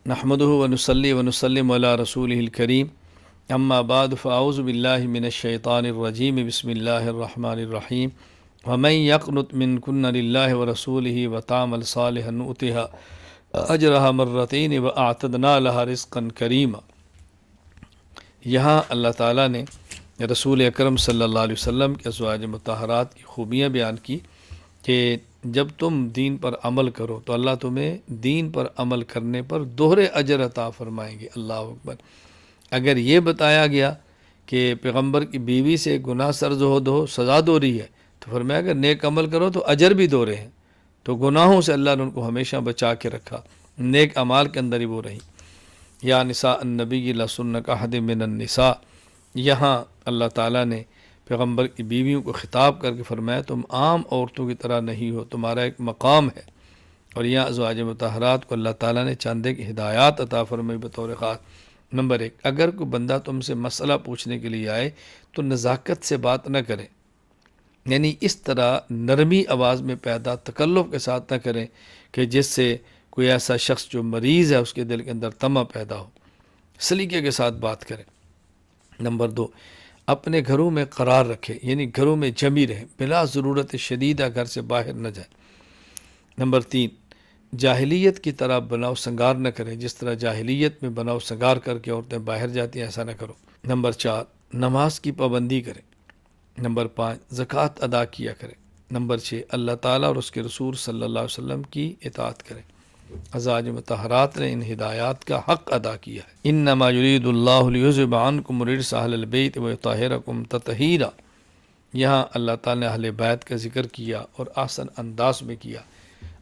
نحمدہ ونصلی ونسلم علی رسولہ الکریم اما بعد فاعوذ باللہ من الشیطان الرجیم بسم اللہ الرحمن الرحیم ومن یقنط منکن للہ ورسولہ وتعمل صالحا نؤتها اجرها مرتین واعتدنا لها رزقا کریما۔ یہاں اللہ تعالیٰ نے رسول اکرم صلی اللہ علیہ وسلم کے ازواج مطہرات کی خوبیاں بیان کی کہ جب تم دین پر عمل کرو تو اللہ تمہیں دین پر عمل کرنے پر دوہرے اجر عطا فرمائیں گے۔ اللہ اکبر۔ اگر یہ بتایا گیا کہ پیغمبر کی بیوی سے گناہ سرزد ہو سزا دوہری ہے تو فرمایا اگر نیک عمل کرو تو اجر بھی دوہرے ہیں۔ تو گناہوں سے اللہ نے ان کو ہمیشہ بچا کے رکھا، نیک اعمال کے اندر ہی وہ رہی۔ یا نساء النبی لسن کاحد من النساء، یہاں اللہ تعالیٰ نے پیغمبر کی بیویوں کو خطاب کر کے فرمایا تم عام عورتوں کی طرح نہیں ہو، تمہارا ایک مقام ہے۔ اور یہاں ازواج مطہرات کو اللہ تعالیٰ نے چند ایک ہدایات عطا فرمائی بطور خاص۔ نمبر 1، اگر کوئی بندہ تم سے مسئلہ پوچھنے کے لیے آئے تو نزاکت سے بات نہ کرے، یعنی اس طرح نرمی آواز میں پیدا تکلف کے ساتھ نہ کریں کہ جس سے کوئی ایسا شخص جو مریض ہے اس کے دل کے اندر طمع پیدا ہو، سلیقے کے ساتھ بات کریں۔ نمبر 2، اپنے گھروں میں قرار رکھے، یعنی گھروں میں جمی رہے، بلا ضرورت شدیدہ گھر سے باہر نہ جائے۔ نمبر 3، جاہلیت کی طرح بناؤ سنگار نہ کریں، جس طرح جاہلیت میں بناؤ سنگار کر کے عورتیں باہر جاتی ہیں ایسا نہ کرو۔ نمبر 4، نماز کی پابندی کریں۔ نمبر 5، زکوٰۃ ادا کیا کریں۔ نمبر 6، اللہ تعالیٰ اور اس کے رسول صلی اللہ علیہ وسلم کی اطاعت کریں۔ ازواج مطہرات نے ان ہدایات کا حق ادا کیا ہے۔ انما یرید اللہ لیذھب عنکم الرجس اہل البیت ویطہرکم تطہیرا، یہاں اللہ تعالیٰ نے اہل بیت کا ذکر کیا اور آسن انداز میں کیا۔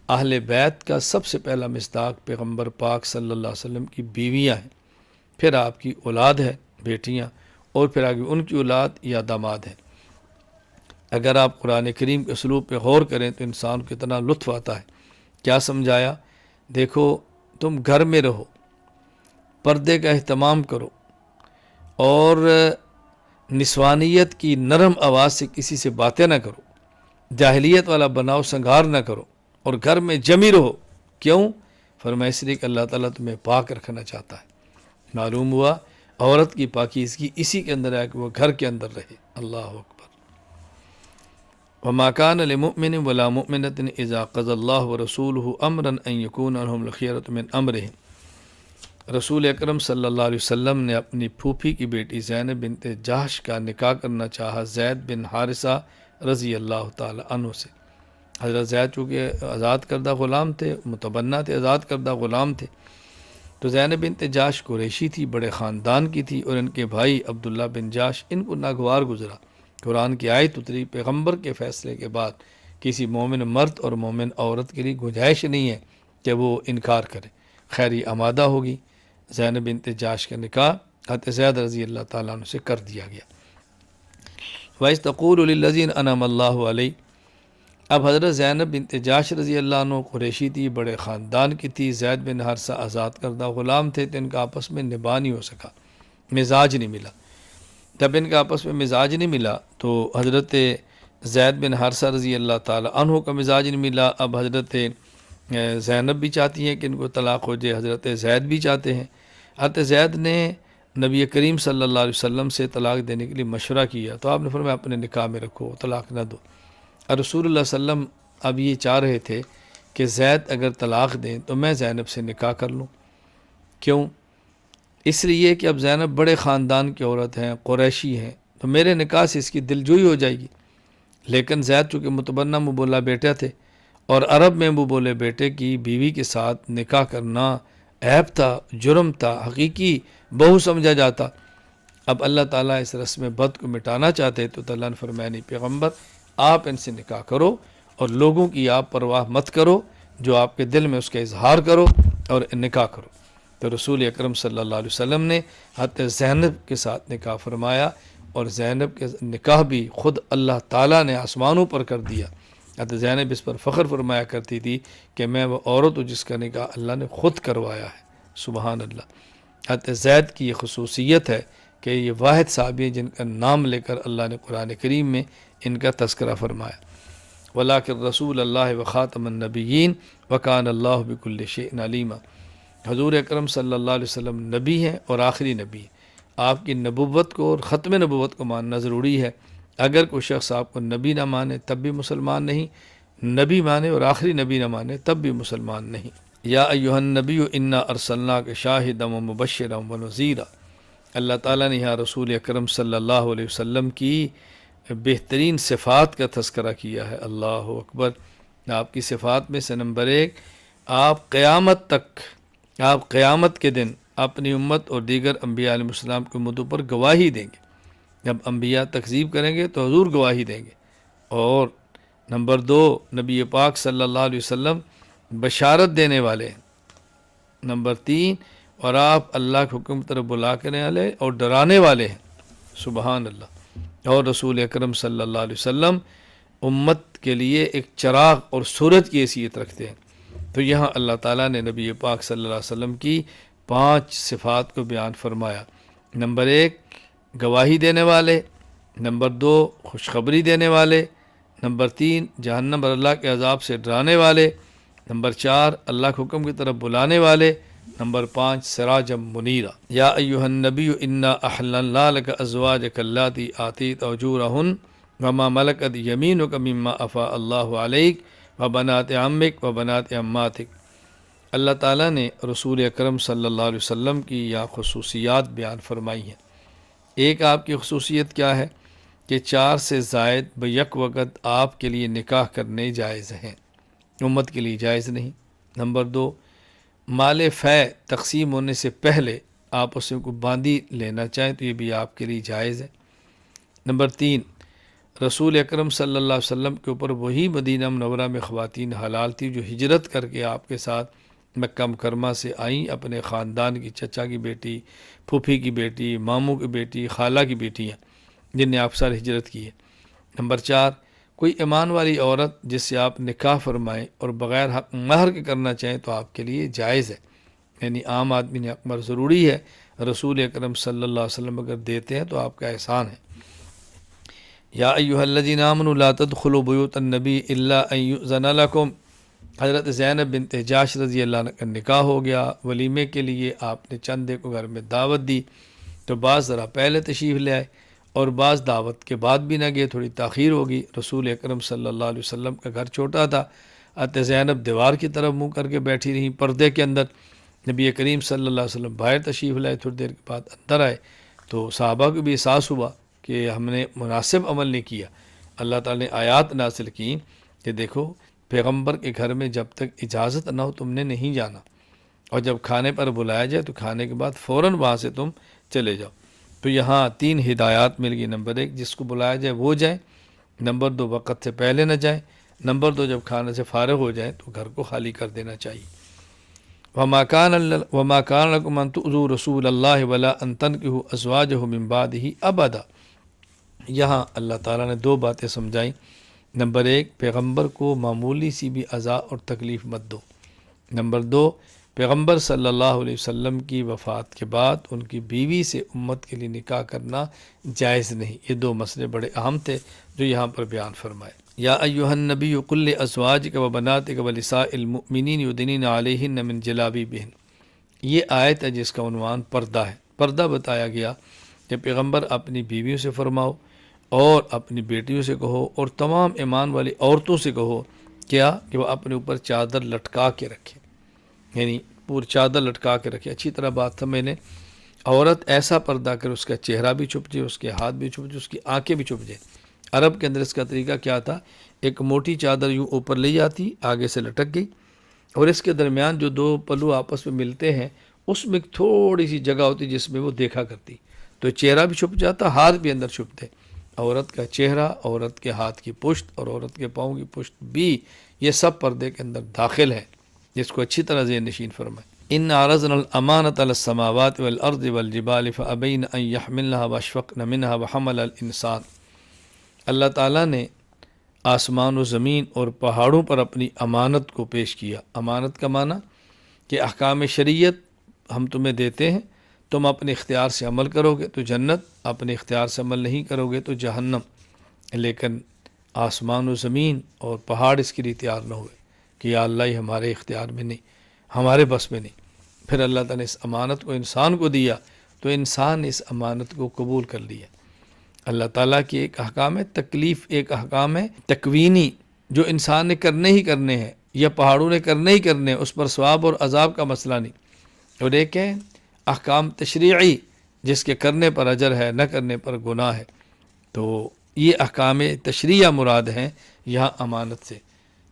اہل بیت کا سب سے پہلا مصداق پیغمبر پاک صلی اللہ علیہ وسلم کی بیویاں ہیں، پھر آپ کی اولاد ہے بیٹیاں، اور پھر آگے ان کی اولاد یا داماد ہیں۔ اگر آپ قرآن کریم کے اسلوب پہ غور کریں تو انسان کو کتنا لطف آتا ہے۔ کیا سمجھایا؟ دیکھو تم گھر میں رہو، پردے کا اہتمام کرو، اور نسوانیت کی نرم آواز سے کسی سے باتیں نہ کرو، جاہلیت والا بناؤ سنگار نہ کرو، اور گھر میں جمی رہو۔ کیوں؟ فرمایا اس لیے کہ اللہ تعالیٰ تمہیں پاک رکھنا چاہتا ہے۔ معلوم ہوا عورت کی پاکیزگی اسی کے اندر ہے کہ وہ گھر کے اندر رہے۔ اللہ اکبر۔ وما كان لمؤمن ولا مؤمنة اذا قضى الله ورسوله امرا ان يكون لهم الخيرة من امرهم۔ رسول اکرم صلی اللہ علیہ وسلم نے اپنی پھوپھی کی بیٹی زینب بنت جہش کا نکاح کرنا چاہا زید بن حارثہ رضی اللہ تعالی عنہ سے۔ حضرت زید چونکہ آزاد کردہ غلام تھے، متبنہ تھے، آزاد کردہ غلام تھے، تو زینب بنت جہش قریشی تھی، بڑے خاندان کی تھی، اور ان کے بھائی عبداللہ بن جہش ان کو ناگوار گزرا۔ قرآن کی آیت اتری، پیغمبر کے فیصلے کے بعد کسی مومن مرد اور مومن عورت کے لیے گنجائش نہیں ہے کہ وہ انکار کرے، خیری آمادہ ہوگی۔ زینب بنت جہش کا نکاح حضرت زید رضی اللہ تعالیٰ عنہ سے کر دیا گیا۔ وَإِذْ تَقُولُ لِلَّذِينَ أَنْعَمَ اللَّهُ عَلَيْهِمْ، اب حضرت زینب بنت جہش رضی اللہ عنہ قریشی تھی، بڑے خاندان کی تھی، زید بن حارثہ آزاد کردہ غلام تھے، تو ان کا آپس میں نباہ نہیں ہو سکا، مزاج نہیں ملا۔ جب ان کا آپس میں مزاج نہیں ملا تو حضرت زید بن حارثہ رضی اللہ تعالیٰ عنہ کا مزاج نہیں ملا۔ اب حضرت زینب بھی چاہتی ہیں کہ ان کو طلاق ہو جائے، حضرت زید بھی چاہتے ہیں۔ حضرت زید نے نبی کریم صلی اللہ علیہ وسلم سے طلاق دینے کے لیے مشورہ کیا تو آپ نے فرمایا اپنے نکاح میں رکھو، طلاق نہ دو۔ اور رسول اللہ صلی اللہ علیہ وسلم اب یہ چاہ رہے تھے کہ زید اگر طلاق دیں تو میں زینب سے نکاح کر لوں۔ کیوں؟ اس لیے کہ اب زینب بڑے خاندان کی عورت ہیں، قریشی ہیں، تو میرے نکاح سے اس کی دلجوئی ہو جائے گی۔ لیکن زید چونکہ متبنہ مبولہ بیٹا تھے، اور عرب میں مبولے بیٹے کی بیوی کے ساتھ نکاح کرنا عیب تھا، جرم تھا، حقیقی بہو سمجھا جاتا۔ اب اللہ تعالیٰ اس رسم بد کو مٹانا چاہتے تو اللہ نے فرمایا نہیں پیغمبر آپ ان سے نکاح کرو، اور لوگوں کی آپ پرواہ مت کرو، جو آپ کے دل میں اس کا اظہار کرو اور نکاح کرو۔ تو رسول اکرم صلی اللہ علیہ وسلم نے حضرت زینب کے ساتھ نکاح فرمایا، اور زینب کے نکاح بھی خود اللہ تعالیٰ نے آسمانوں پر کر دیا۔ حضرت زینب اس پر فخر فرمایا کرتی تھی کہ میں وہ عورت ہوں جس کا نکاح اللہ نے خود کروایا ہے۔ سبحان اللہ۔ حضرت زید کی یہ خصوصیت ہے کہ یہ واحد صحابی ہیں جن کا نام لے کر اللہ نے قرآن کریم میں ان کا تذکرہ فرمایا۔ وَلَٰكِن رسول اللہ وخاتم النبیین وکان اللہ بکل شیء علیما۔ حضور اکرم صلی اللہ علیہ وسلم نبی ہیں اور آخری نبی ہیں۔ آپ کی نبوت کو اور ختم نبوت کو ماننا ضروری ہے۔ اگر کوئی شخص آپ کو نبی نہ مانے تب بھی مسلمان نہیں، نبی مانے اور آخری نبی نہ مانے تب بھی مسلمان نہیں۔ یا ایھا النبی انا ارسلناک شاہدا ومبشرا ونذیرا، اللہ تعالیٰ نے یہاں رسول اکرم صلی اللہ علیہ وسلم کی بہترین صفات کا تذکرہ کیا ہے۔ اللہ اکبر۔ آپ کی صفات میں سے نمبر 1، آپ قیامت کے دن اپنی امت اور دیگر انبیاء علیہ السلام کی امتوں پر گواہی دیں گے۔ جب انبیاء تکذیب کریں گے تو حضور گواہی دیں گے۔ اور نمبر 2، نبی پاک صلی اللہ علیہ وسلم بشارت دینے والے ہیں۔ نمبر 3، اور آپ اللہ کے حکم طرف بلا کرنے والے اور ڈرانے والے ہیں۔ سبحان اللہ۔ اور رسول اکرم صلی اللہ علیہ وسلم امت کے لیے ایک چراغ اور سورج کی حیثیت رکھتے ہیں۔ تو یہاں اللہ تعالیٰ نے نبی پاک صلی اللہ علیہ وسلم کی 5 صفات کو بیان فرمایا۔ نمبر 1، گواہی دینے والے۔ نمبر 2، خوشخبری دینے والے۔ نمبر 3، جہنم اور اللہ کے عذاب سے ڈرانے والے۔ نمبر 4، اللہ کے حکم کی طرف بلانے والے۔ نمبر 5، سراجا منیرا۔ یا ایھا النبی انا احللنا لک ازواجک اللاتی آتیت اجورہن وما ملکت یمینک مما افاء اللہ علیک وبنات عمک وبنات عماتک۔ اللہ تعالیٰ نے رسول اکرم صلی اللہ علیہ وسلم کی یا خصوصیات بیان فرمائی ہیں۔ ایک آپ کی خصوصیت کیا ہے کہ 4 سے زائد بیک وقت آپ کے لیے نکاح کرنے جائز ہیں، امت کے لیے جائز نہیں۔ نمبر 2، مال فے تقسیم ہونے سے پہلے آپ اسے کو باندھی لینا چاہیں تو یہ بھی آپ کے لیے جائز ہے۔ نمبر 3، رسول اکرم صلی اللہ علیہ وسلم کے اوپر وہی مدینہ منورہ میں خواتین حلال تھی جو ہجرت کر کے آپ کے ساتھ مکہ مکرمہ سے آئیں، اپنے خاندان کی، چچا کی بیٹی، پھوپھی کی بیٹی، ماموں کی بیٹی، خالہ کی بیٹیاں جن نے آپ ساتھ ہجرت کی ہے۔ نمبر 4، کوئی ایمان والی عورت جس سے آپ نکاح فرمائیں اور بغیر حق مہر کے کرنا چاہیں تو آپ کے لیے جائز ہے، یعنی عام آدمی نے حق مہر ضروری ہے، رسول اکرم صلی اللہ علیہ وسلم اگر دیتے ہیں تو آپ کا احسان ہے۔ یا ایھا الذین آمنوا لا تدخلوا بیوت النبی الا ان یؤذن لکم، حضرت زینب بنت جاش رضی اللہ عنہ کا نکاح ہو گیا، ولیمے کے لیے آپ نے چندے کو گھر میں دعوت دی تو بعض ذرا پہلے تشریف لے آئے اور بعض دعوت کے بعد بھی نہ گئے، تھوڑی تاخیر ہوگی۔ رسول اکرم صلی اللہ علیہ وسلم کا گھر چھوٹا تھا، حضرت زینب دیوار کی طرف منہ کر کے بیٹھی رہیں پردے کے اندر، نبی کریم صلی اللہ علیہ وسلم باہر تشریف لائے، تھوڑی دیر کے بعد اندر آئے تو صحابہ کو بھی احساس ہوا کہ ہم نے مناسب عمل نہیں کیا۔ اللہ تعالیٰ نے آیات نازل کی کہ دیکھو پیغمبر کے گھر میں جب تک اجازت نہ ہو تم نے نہیں جانا، اور جب کھانے پر بلایا جائے تو کھانے کے بعد فوراً وہاں سے تم چلے جاؤ۔ تو یہاں 3 ہدایات مل گئی۔ نمبر 1، جس کو بلایا جائے وہ جائیں۔ نمبر 2، وقت سے پہلے نہ جائیں۔ نمبر 2، جب کھانے سے فارغ ہو جائیں تو گھر کو خالی کر دینا چاہیے۔ وما كان لكم ان تؤذوا رسول اللہ ولا ان تنكحوا ازواجه من بعده ابدا۔ یہاں اللہ تعالیٰ نے 2 باتیں سمجھائیں۔ نمبر 1، پیغمبر کو معمولی سی بھی اذا اور تکلیف مت دو۔ نمبر 2، پیغمبر صلی اللہ علیہ وسلم کی وفات کے بعد ان کی بیوی سے امت کے لیے نکاح کرنا جائز نہیں۔ یہ 2 مسئلے بڑے اہم تھے جو یہاں پر بیان فرمائے۔ یا ایھا النبی قل لازواجک وبناتک ونساء المؤمنین یدنین علیہن من جلابیبہن۔ یہ آیت ہے جس کا عنوان پردہ ہے۔ پردہ بتایا گیا کہ پیغمبر اپنی بیویوں سے فرماؤ اور اپنی بیٹیوں سے کہو اور تمام ایمان والی عورتوں سے کہو کیا کہ وہ اپنے اوپر چادر لٹکا کے رکھیں، یعنی پوری چادر لٹکا کے رکھے۔ اچھی طرح بات سمجھ لیں، عورت ایسا پردہ کر اس کا چہرہ بھی چھپ جائے، اس کے ہاتھ بھی چھپ جائے، اس کی آنکھیں بھی چھپ جائیں۔ عرب کے اندر اس کا طریقہ کیا تھا، ایک موٹی چادر یوں اوپر لے جاتی، آگے سے لٹک گئی، اور اس کے درمیان جو 2 پلو آپس میں ملتے ہیں اس میں تھوڑی سی جگہ ہوتی جس میں وہ دیکھا کرتی، تو چہرہ بھی چھپ جاتا، ہاتھ بھی اندر چھپتے۔ عورت کا چہرہ، عورت کے ہاتھ کی پشت اور عورت کے پاؤں کی پشت بھی یہ سب پردے کے اندر داخل ہے، جس کو اچھی طرح ذہن نشین فرمائے۔ ان عرضنا الامانۃ علی السماوات والارض والجبال فابین ان یحملنها واشفقن منها وحمل الانسان۔ اللہ تعالیٰ نے آسمان و زمین اور پہاڑوں پر اپنی امانت کو پیش کیا۔ امانت کا معنی کہ احکام شریعت ہم تمہیں دیتے ہیں، تم اپنے اختیار سے عمل کرو گے تو جنت، اپنے اختیار سے عمل نہیں کرو گے تو جہنم۔ لیکن آسمان و زمین اور پہاڑ اس کے لیے تیار نہ ہوئے کہ یا اللہ یہ ہمارے اختیار میں نہیں، ہمارے بس میں نہیں۔ پھر اللہ تعالیٰ نے اس امانت کو انسان کو دیا تو انسان نے اس امانت کو قبول کر لیا۔ اللہ تعالیٰ کی ایک احکام ہے تکلیف، ایک احکام ہے تکوینی جو انسان نے کرنے ہی کرنے ہیں یا پہاڑوں نے کرنے ہی کرنے ہیں، اس پر ثواب اور عذاب کا مسئلہ نہیں۔ اور ایک ہے احکام تشریعی جس کے کرنے پر اجر ہے، نہ کرنے پر گناہ ہے۔ تو یہ احکام تشریعہ مراد ہیں یہاں امانت سے۔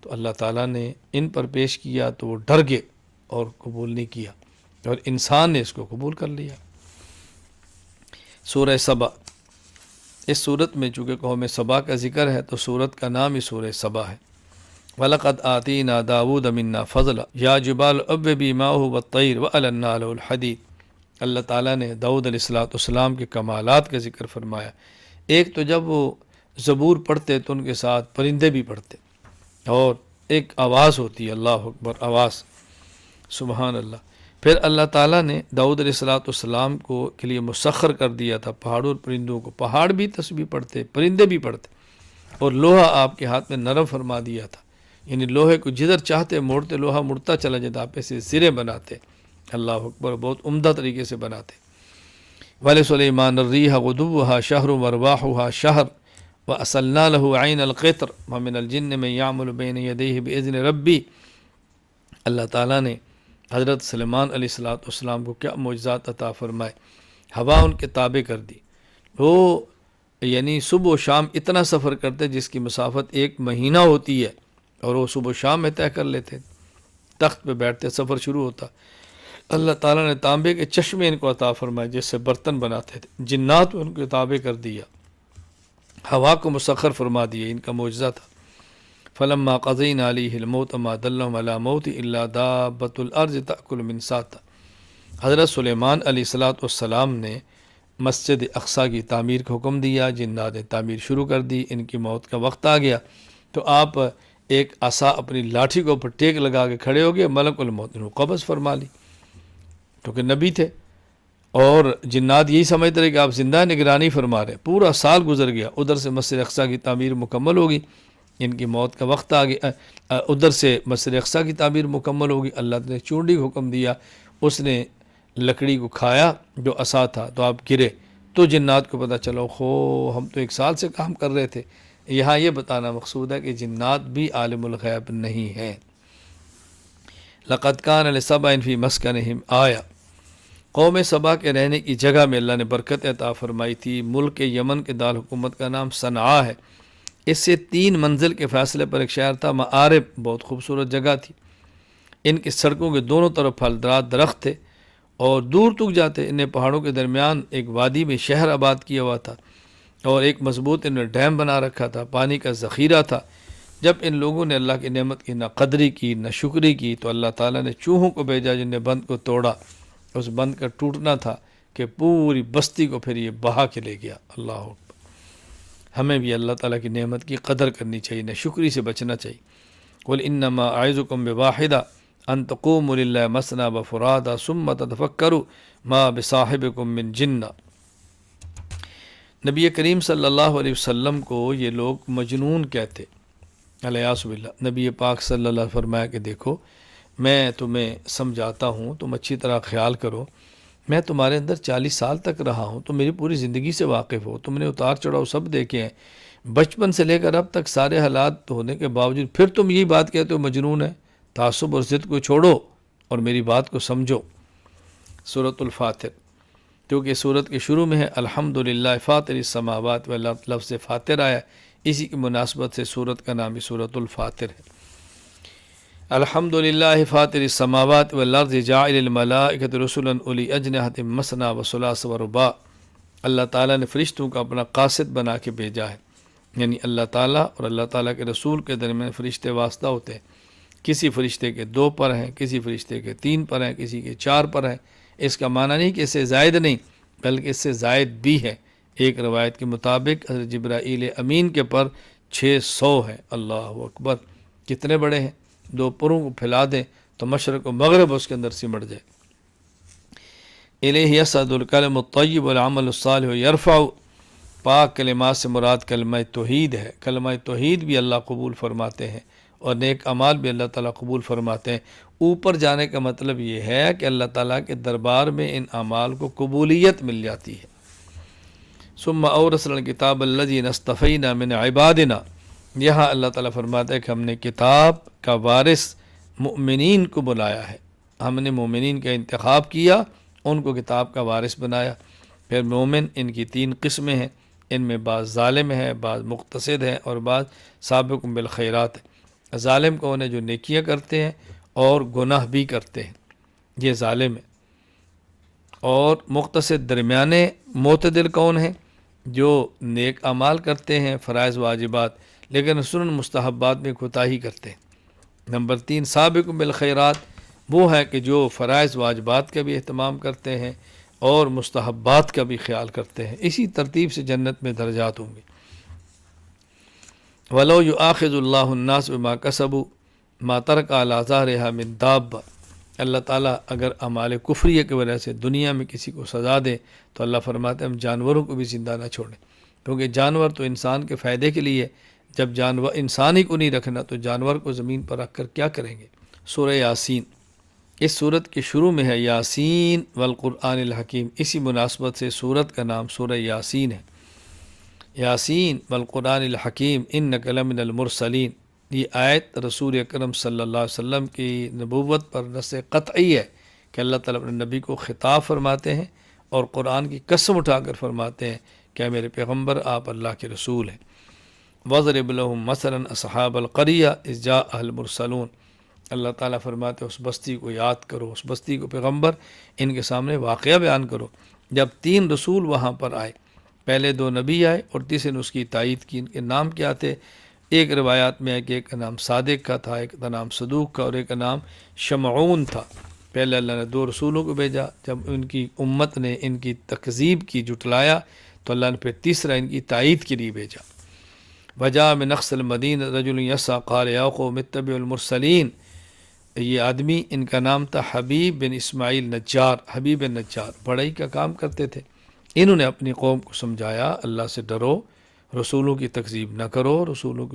تو اللہ تعالیٰ نے ان پر پیش کیا تو وہ ڈر گئے اور قبول نہیں کیا، اور انسان نے اس کو قبول کر لیا۔ سورہ سبا، اس صورت میں چونکہ قوم سبا کا ذکر ہے تو صورت کا نام ہی سورہ سبا ہے۔ وَلَقَدْ آتِينَا دَاوُودَ مِنَّا فَضْلًا يَا جِبَالُ أَوِّبِي مَعَهُ وَالطَّيْرَ وَأَلَنَّا لَهُ الْحَدِيدَ۔ اللہ تعالیٰ نے داؤد علیہ السلام کے کمالات کا ذکر فرمایا۔ ایک تو جب وہ زبور پڑھتے تو ان کے ساتھ پرندے بھی پڑھتے، اور ایک آواز ہوتی ہے، اللہ اکبر، آواز، سبحان اللہ۔ پھر اللہ تعالیٰ نے داؤد علیہ السلام کو کے لیے مسخر کر دیا تھا پہاڑوں اور پرندوں کو، پہاڑ بھی تسبیح پڑھتے، پرندے بھی پڑھتے، اور لوہا آپ کے ہاتھ میں نرم فرما دیا تھا، یعنی لوہے کو جدھر چاہتے موڑتے، لوہا مڑتا چلا جاتا، آپ ایسے زرے بناتے، اللہ اکبر، بہت عمدہ طریقے سے بناتے۔ وَلِسُلَيْمَانَ الرِّيحَ غُدُوُّهَا شَهْرٌ وَرْوَاحُهَا شَهْرٌ وَأَصَلْنَا لَهُ عَيْنَ الْقِطْرِ وَمِنَ الْجِنِّ مَن يَعْمَلُ بَيْنَ يَدَيْهِ بِإِذْنِ رَبِّهِ۔ اللہ تعالیٰ نے حضرت سلیمان علیہ السلام کو کیا معجزات عطا فرمائے، ہوا ان کے تابع کر دی، وہ یعنی صبح و شام اتنا سفر کرتے جس کی مسافت 1 مہینہ ہوتی ہے، اور وہ صبح و شام میں طے کر لیتے، تخت پہ بیٹھتے، سفر شروع ہوتا۔ اللہ تعالیٰ نے تانبے کے چشمے ان کو عطا فرمائے جس سے برتن بناتے تھے، جنات ان کو تابع کر دیا، ہوا کو مسخر فرما دیا، ان کا معجزہ تھا۔ فَلَمَّا قَضَيْنَا عَلَيْهِ الْمَوْتَ مَا دَلَّهُمْ عَلَىٰ مَوْتِ إِلَّا دَابَّةُ الْأَرْضِ تَأْكُلُ مِنْ سَأْتِهَا۔ حضرت سلیمان علیہ السلام نے مسجد اقصیٰ کی تعمیر کا حکم دیا، جنات نے تعمیر شروع کر دی، ان کی موت کا وقت آ گیا تو آپ ایک عصا اپنی لاٹھی کو اوپر ٹیک لگا کے کھڑے ہو گئے، ملک الموت نے قبض فرما لی، کیونکہ نبی تھے، اور جنات یہی سمجھتے رہے کہ آپ زندہ نگرانی فرما رہے۔ پورا سال گزر گیا، ادھر سے مسجد اقصیٰ کی تعمیر مکمل ہوگی، ان کی موت کا وقت آ گیا، ادھر سے مسجد اقصیٰ کی تعمیر مکمل ہوگی، اللہ نے چونڈی کو حکم دیا، اس نے لکڑی کو کھایا جو عصا تھا، تو آپ گرے، تو جنات کو پتہ چلو خو ہم تو 1 سال سے کام کر رہے تھے۔ یہاں یہ بتانا مقصود ہے کہ جنات بھی عالم الغیب نہیں ہیں۔ لَقَدْ كَانَ لِسَبَإٍ فِي مَسْكَنِهِمْ آیَةٌ، قوم سبا کے رہنے کی جگہ میں اللہ نے برکت عطا فرمائی تھی۔ ملک یمن کے دارالحکومت کا نام صنعاء ہے، اس سے 3 منزل کے فاصلے پر ایک شہر تھا، مآرب، بہت خوبصورت جگہ تھی، ان کی سڑکوں کے دونوں طرف پھلدار درخت تھے اور دور تک جاتے، انہیں پہاڑوں کے درمیان ایک وادی میں شہر آباد کیا ہوا تھا، اور ایک مضبوط انہوں نے ڈیم بنا رکھا تھا، پانی کا ذخیرہ تھا۔ جب ان لوگوں نے اللہ کی نعمت کی نہ قدری کی نہ شکری کی تو اللہ تعالیٰ نے چوہوں کو بھیجا جن نے بند کو توڑا، اس بند کا ٹوٹنا تھا کہ پوری بستی کو پھر یہ بہا کے لے گیا۔ اللہ اکبر، ہمیں بھی اللہ تعالیٰ کی نعمت کی قدر کرنی چاہیے، نہ شکری سے بچنا چاہیے۔ قُلْ إِنَّمَا أَعِظُكُمْ بِوَاحِدَةٍ أَن تَقُومُوا لِلَّهِ مَثْنَىٰ وَفُرَادَىٰ ثُمَّ تَتَفَكَّرُوا مَا بِصَاحِبِكُم مِّن جِنَّةٍ۔ نبی کریم صلی اللہ علیہ وسلم کو یہ لوگ مجنون کہتے، الیاذ باللہ۔ نبی پاک صلی اللہ علیہ وسلم فرمایا کہ دیکھو میں تمہیں سمجھاتا ہوں، تم اچھی طرح خیال کرو، میں تمہارے اندر 40 سال تک رہا ہوں، تم میری پوری زندگی سے واقف ہو، تم نے اتار چڑھاؤ سب دیکھے ہیں، بچپن سے لے کر اب تک سارے حالات ہونے کے باوجود پھر تم یہی بات کہتے ہو مجنون ہے۔ تعصب اور ضد کو چھوڑو اور میری بات کو سمجھو۔ سورۃ الفاتر، کیونکہ سورت کے شروع میں ہے الحمدللہ فاطر السماوات والارض، لفظ فاتر آیا، اسی کی مناسبت سے سورت کا نام بھی سورۃ الفاتر ہے۔ الحمدللہ فاطر السماوات والارض جاعل الملائکۃ رسلا اولی اجنحۃ مثنی وثلاث ورباع۔ اللہ تعالیٰ نے فرشتوں کا اپنا قاصد بنا کے بھیجا ہے، یعنی اللہ تعالیٰ اور اللہ تعالیٰ کے رسول کے درمیان فرشتے واسطہ ہوتے ہیں، کسی فرشتے کے 2 پر ہیں، کسی فرشتے کے 3 پر ہیں، کسی کے 4 پر ہیں۔ اس کا معنی نہیں کہ اس سے زائد نہیں، بلکہ اس سے زائد بھی ہے۔ ایک روایت کے مطابق حضرت جبرائیل امین کے پر 600 ہیں۔ اللہ اکبر، کتنے بڑے ہیں! 2 پروں کو پھیلا دیں تو مشرق و مغرب اس کے اندر سمٹ جائے۔ الیہ یصعد الکلم الطیب والعمل الصالح یرفع، پاک کلمات سے مراد کلمہ توحید ہے، کلمہ توحید بھی اللہ قبول فرماتے ہیں، اور نیک اعمال بھی اللہ تعالیٰ قبول فرماتے ہیں۔ اوپر جانے کا مطلب یہ ہے کہ اللہ تعالیٰ کے دربار میں ان اعمال کو قبولیت مل جاتی ہے۔ ثم اورثنا الکتاب الذی اصطفینا من عبادنا، یہاں اللہ تعالیٰ فرماتا ہے کہ ہم نے کتاب کا وارث مؤمنین کو بلایا ہے، ہم نے مومنین کا انتخاب کیا، ان کو کتاب کا وارث بنایا۔ پھر مومن ان کی 3 قسمیں ہیں، ان میں بعض ظالم ہیں، بعض مقتصد ہیں اور بعض سابق بالخیرات ہیں۔ ظالم کون ہے؟ جو نیکیاں کرتے ہیں اور گناہ بھی کرتے ہیں، یہ ظالم ہے۔ اور مقتصد درمیانے معتدل کون ہیں؟ جو نیک اعمال کرتے ہیں، فرائض واجبات، لیکن سنن مستحبات میں کوتاہی کرتے ہیں۔ نمبر 3 سابق بالخیرات، وہ ہے کہ جو فرائض واجبات کا بھی اہتمام کرتے ہیں اور مستحبات کا بھی خیال کرتے ہیں۔ اسی ترتیب سے جنت میں درجات ہوں گے۔ وَلَوْ يُؤَاخِذُ اللَّهُ النَّاسَ بِمَا كَسَبُوا مَا تَرَكَ عَلَىٰ ظَهْرِهَا مِن دَابَّةٍ، اللہ تعالیٰ اگر اعمال کفریہ کی وجہ سے دنیا میں کسی کو سزا دے تو اللہ فرماتے ہیں ہم جانوروں کو بھی زندہ نہ چھوڑیں، کیونکہ جانور تو انسان کے فائدے کے لیے، جب جانور انسان ہی کو نہیں رکھنا تو جانور کو زمین پر رکھ کر کیا کریں گے۔ سورہ یاسین، اس سورت کے شروع میں ہے یاسین والقرآن الحکیم، اسی مناسبت سے سورت کا نام سورہ یاسین ہے۔ یاسین والقرآن الحکیم انک لمن المرسلین، یہ آیت رسول اکرم صلی اللہ علیہ وسلم کی نبوت پر نص قطعی ہے کہ اللہ تعالیٰ اپنے نبی کو خطاب فرماتے ہیں اور قرآن کی قسم اٹھا کر فرماتے ہیں کہ میرے پیغمبر آپ اللہ کے رسول ہیں۔ وَضْرِبْ لَهُمْ مَثَلًا أَصْحَابَ الْقَرْيَةِ إِذْ جَاءَهَا الْمُرْسَلُونَ، اللہ تعالیٰ فرماتے ہیں اس بستی کو یاد کرو، اس بستی کو پیغمبر ان کے سامنے واقعہ بیان کرو جب 3 رسول وہاں پر آئے، پہلے 2 نبی آئے اور تیسرے نے اس کی تائید کی۔ ان کے نام کیا تھے؟ ایک روایات میں ہے کہ ایک کا نام صادق کا تھا، ایک کا نام صدوق کا اور ایک کا نام شمعون تھا۔ پہلے اللہ نے 2 رسولوں کو بھیجا، جب ان کی امت نے ان کی تکذیب کی، جھٹلایا، تو اللہ نے پھر تیسرا ان کی تائید کے لیے بھیجا۔ وجاء من اقصى المدینہ رجل یسعى قال یا قوم اتبعوا المرسلین، یہ آدمی ان کا نام تھا حبیب بن اسماعیل نجار، حبیب نجار، بڑھئی کا کام کرتے تھے۔ انہوں نے اپنی قوم کو سمجھایا اللہ سے ڈرو، رسولوں کی تکذیب نہ کرو، رسولوں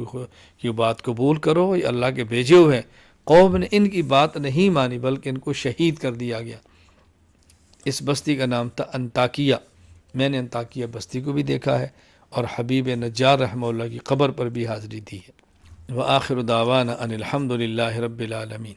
کی بات قبول کرو، یہ اللہ کے بھیجے ہوئے ہیں۔ قوم نے ان کی بات نہیں مانی بلکہ ان کو شہید کر دیا گیا۔ اس بستی کا نام تھا انطاکیہ، میں نے انطاکیہ بستی کو بھی دیکھا ہے اور حبیب نجار رحمہ اللہ کی قبر پر بھی حاضری دی ہے۔ وآخر دعوانا ان الحمد للہ رب العالمین۔